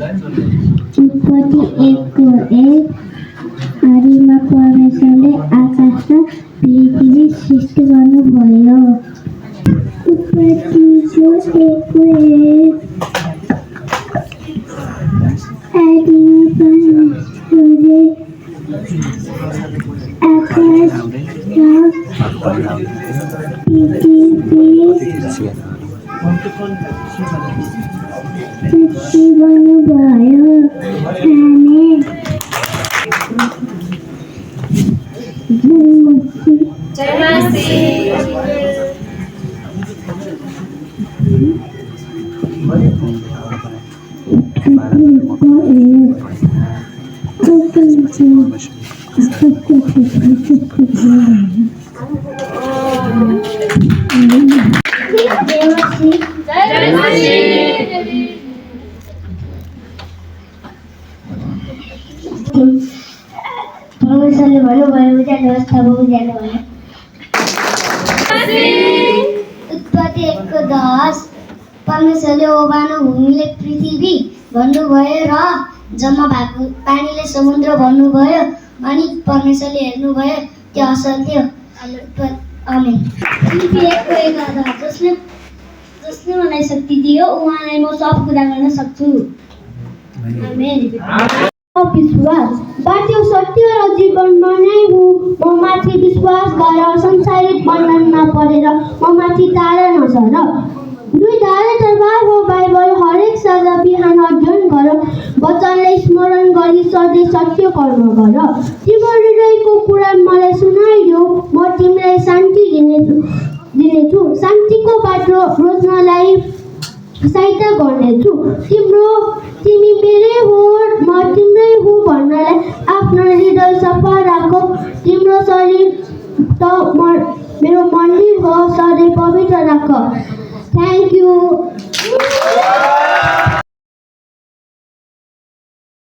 उत्पत्ति 1:1 आदिमा परमेश्वरले आकाश र पृथ्वी सृष्टि गर्नुभयो। उत्पत्ति 1:1 आदिमा परमेश्वरले आकाश र पृथ्वी सृष्टि गर्नुभयो। आमेन। जय मसीह। परमेश्वरले भन्नुभयो उज्यालोस् तब उज्यालो भयो। उत्पत्ति 1:10 परमेश्वरले ओभानो भूमिले पृथ्वी भन्नुभयो र जम्मा भएको पानीले समुद्र भन्नुभयो अनि परमेश्वरले हेर्नुभयो त्यो असल थियो। आमेन। जसले मलाई शक्ति दियो उहाँलाई म सब कुरा गर्न सक्छु। आमेन। विश्वास बाटो सत्य र जीवनमा नै हो। म माथि विश्वास गर संसारिक बन्धन नपरेर म माथि टाढा नसर। 2 धारा तरबार हो बाइबल हरेक साँझ बिहान अध्ययन गर। वचनलाई स्मरण गरी सधैँ सत्य कर्म गर। तिम्रो हृदयको कुरा मलाई सुनाइदेऊ। म तिमीलाई शान्ति दिनेछु। शान्तिको बाटो रोज्नलाई सहायता गर्नेछु। तिमी मेरै हो म तिम्रै हो भन्नलाई आफ्नो हृदय सफा राख। तिम्रो शरीर त मेरो मन्दिर हो सधैँ पवित्र राख। Thank you.